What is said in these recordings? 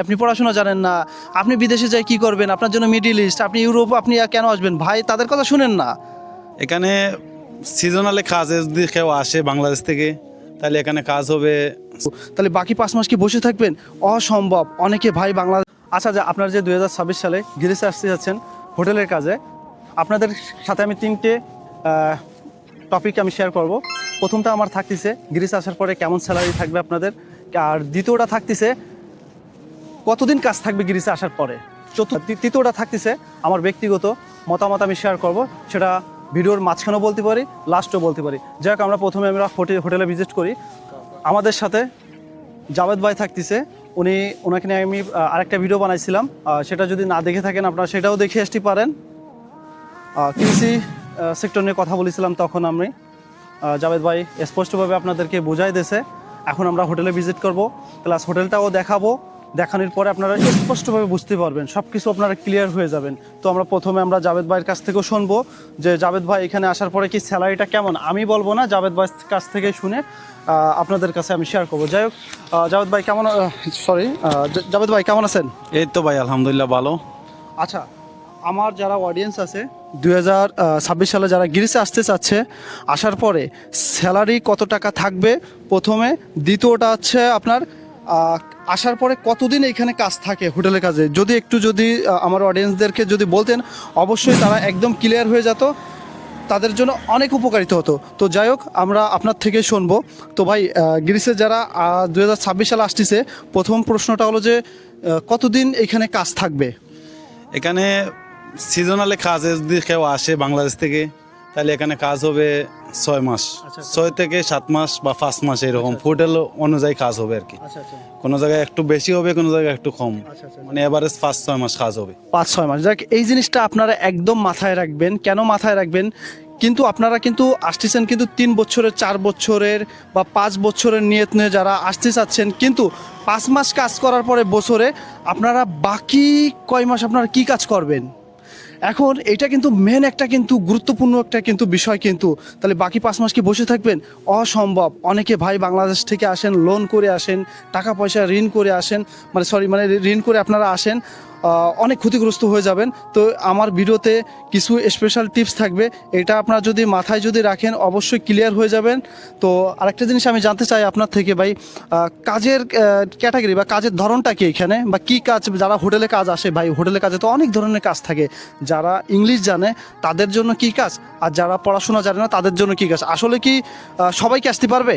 আপনি পড়াশোনা জানেন না, আপনি বিদেশে যাই কি করবেন, আপনার জন্য মিডল ইস্ট, আপনি ইউরোপ, আপনি কেন আসবেন ভাই? তাদের কথা শুনেন না। এখানে সিজনালে কাজে যদি কেউ আসে বাংলাদেশ থেকে তাহলে এখানে কাজ হবে। তাহলে বাকি 5 মাস কি বসে থাকবেন? অসম্ভব। অনেকে ভাই বাংলাদেশ। আচ্ছা, যে আপনারা যে 2026 সালে গ্রিসে আসতে যাচ্ছেন হোটেলের কাজে, আপনাদের সাথে আমি 3টে টপিক আমি শেয়ার করব। প্রথমটা আমার থাকতেছে গ্রিসে আসার পরে কেমন স্যালারি থাকবে আপনাদের, আর দ্বিতীয়টা থাকতেছে কতদিন কাজ থাকবে গ্রিসে আসার পরে, তৃতীয়টা থাকতেছে আমার ব্যক্তিগত মতামত আমি শেয়ার করব। সেটা ভিডিওর মাঝখানেও বলতে পারি, লাস্টও বলতে পারি। যাই হোক, আমরা প্রথমে হোটেলে ভিজিট করি। আমাদের সাথে জাভেদ ভাই থাকতেছে। ওনাকে নিয়ে আমি আরেকটা ভিডিও বানাইছিলাম, সেটা যদি না দেখে থাকেন আপনারা সেটাও দেখে আসতে পারেন। কৃষি সেক্টর নিয়ে কথা বলেছিলাম তখন আমি। জাভেদ ভাই স্পষ্টভাবে আপনাদেরকে বোঝাই দিয়েছে। এখন আমরা হোটেলে ভিজিট করব, প্লাস হোটেলটাও দেখাবো। দেখানোর পরে আপনারা স্পষ্টভাবে বুঝতে পারবেন, সব কিছু আপনারা ক্লিয়ার হয়ে যাবেন। তো আমরা প্রথমে জাভেদ ভাইয়ের কাছ থেকেও শুনবো যে জাভেদ ভাই এখানে আসার পরে কি স্যালারিটা কেমন। আমি বলবো না, জাভেদ ভাইয়ের কাছ থেকে শুনে আপনাদের কাছে আমি শেয়ার করবো। যাই হোক, জাভেদ ভাই কেমন, জাভেদ ভাই কেমন আছেন? এই তো ভাই আলহামদুলিল্লাহ ভালো। আচ্ছা, আমার যারা অডিয়েন্স আছে 2026 সালে যারা গ্রিসে আসতে চাচ্ছে, আসার পরে স্যালারি কত টাকা থাকবে প্রথমে, দ্বিতীয়টা হচ্ছে আপনার আসার পরে কতদিন এখানে কাজ থাকে হোটেলের কাজে, যদি আমার অডিয়েন্সদেরকে যদি বলতেন অবশ্যই তারা একদম ক্লিয়ার হয়ে যেত, তাদের জন্য অনেক উপকারিত হতো। তো যাই হোক, আমরা আপনার থেকে শুনবো। তো ভাই, গ্রিসে যারা 2026 সালে আসতেছে, প্রথম প্রশ্নটা হলো যে কতদিন এখানে কাজ থাকবে? এখানে সিজনালে কাজে যদি কেউ আসে বাংলাদেশ থেকে তাহলে এখানে কাজ হবে 6 মাস, 6 থেকে 7 মাস বা 5 মাস এরকম হোটেল অনুযায়ী কাজ হবে আর কি। কোনো জায়গায় একটু বেশি হবে, কোনো জায়গায় একটু কম, মানে এভারেজ 5-6 মাস কাজ হবে। 5-6 মাস। যাক, এই জিনিসটা আপনারা একদম মাথায় রাখবেন। কেন মাথায় রাখবেন? কিন্তু আপনারা কিন্তু আসতেছেন কিন্তু 3 বছরের, 4 বছরের বা 5 বছরের নিয়ত নিয়ে যারা আসতে চাচ্ছেন, কিন্তু 5 মাস কাজ করার পরে বছরে আপনারা বাকি কয় মাস আপনারা কি কাজ করবেন? এখন এটা কিন্তু মেন একটা কিন্তু গুরুত্বপূর্ণ একটা কিন্তু বিষয়। কিন্তু তাহলে বাকি 5 মাস কি বসে থাকবেন? অসম্ভব। অনেকে ভাই বাংলাদেশ থেকে আসেন, লোন করে আসেন, টাকা পয়সা ঋণ করে আসেন, মানে ঋণ করে আপনারা আসেন, অনেক ক্ষতিগ্রস্ত হয়ে যাবেন। তো আমার ভিডিওতে কিছু স্পেশাল টিপস থাকবে, এটা আপনারা যদি মাথায় যদি রাখেন অবশ্যই ক্লিয়ার হয়ে যাবেন। তো আরেকটা জিনিস আমি জানতে চাই আপনার থেকে ভাই, কাজের ক্যাটাগরি বা কাজের ধরনটা কি এখানে, বা কি কাজ, যারা হোটেলে কাজ আসে ভাই, হোটেলে কাজে তো অনেক ধরনের কাজ থাকে। যারা ইংলিশ জানে তাদের জন্য কি কাজ, আর যারা পড়াশোনা জানে না তাদের জন্য কি কাজ? আসলে কি সবাইকে আসতে পারবে?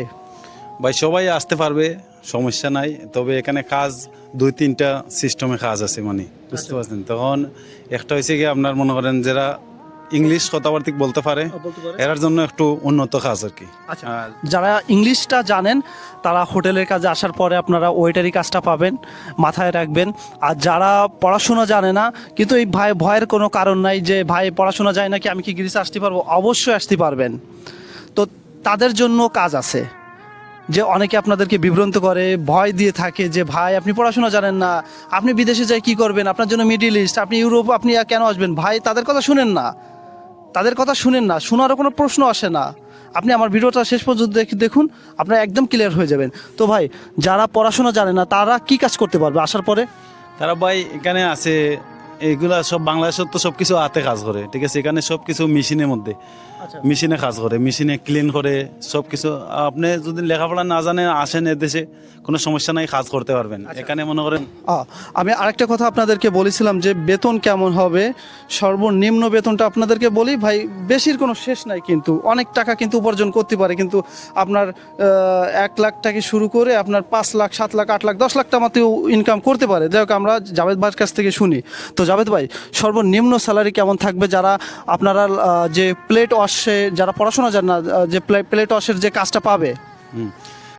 ভাই সবাই আসতে পারবে, সমস্যা নাই। তবে এখানে কাজ 2-3টা সিস্টেমে কাজ আছে, মানে বুঝতে পারছেন। তখন একটা হয়েছে কি আপনার মনে করেন যারা ইংলিশ কথাবার্তা বলতে পারে এর জন্য একটু উন্নত কাজ আর কি। আর যারা ইংলিশটা জানেন তারা হোটেলের কাজে আসার পরে আপনারা ওয়েটারি কাজটা পাবেন, মাথায় রাখবেন। আর যারা পড়াশোনা জানে না, কিন্তু এই ভয়ের কোনো কারণ নাই যে ভাই পড়াশোনা যায় নাকি, আমি কি গ্রিসে আসতে পারবো? অবশ্যই আসতে পারবেন। তো তাদের জন্য কাজ আছে। যে অনেকে আপনাদেরকে বিভ্রান্ত করে, ভয় দিয়ে থাকে যে ভাই আপনি পড়াশোনা জানেন না, আপনি বিদেশে যাই কি করবেন, আপনার জন্য মিডল ইস্ট, আপনি ইউরোপ, আপনি কেন আসবেন ভাই? তাদের কথা শুনেন না, তাদের কথা শুনেন না, শোনারও কোনো প্রশ্ন আসে না। আপনি আমার ভিডিওটা শেষ পর্যন্ত দেখুন, আপনারা একদম ক্লিয়ার হয়ে যাবেন। তো ভাই, যারা পড়াশোনা জানে না তারা কি কাজ করতে পারবে আসার পরে? তারা ভাই এখানে আছে, এইগুলা সব বাংলাদেশের তো সব কিছু হাতে কাজ করে, ঠিক আছে। এখানে সব কিছু মেশিনের মধ্যে, মেশিনে কাজ করে, মেশিনে ক্লিন করে সব কিছু। আপনি যদি লেখাপড়া না জানেন আসেন এদেশে, কোনো সমস্যা নাই, কাজ করতে পারবেন। এখানে মনে করেন আমি আরেকটা কথা আপনাদেরকে বলেছিলাম যে বেতন কেমন হবে, সর্বনিম্ন বেতনটা আপনাদেরকে বলি ভাই, বেশির কোনো শেষ নাই, কিন্তু অনেক টাকা কিন্তু উপার্জন করতে পারে। কিন্তু আপনার 1 লাখ থেকে শুরু করে আপনার 5 লাখ, 7 লাখ, 8 লাখ, 10 লাখ টাকাতেও ইনকাম করতে পারে। যাই হোক, আমরা জাভেদ ভাইয়ের কাছ থেকে শুনি। তো জাভেদ ভাই, সর্বনিম্ন স্যালারি কেমন থাকবে যারা আপনারা যে প্লেট ওয়াশে, যারা পড়াশোনা জানে না, যে প্লেট ওয়াশের যে কাজটা পাবে?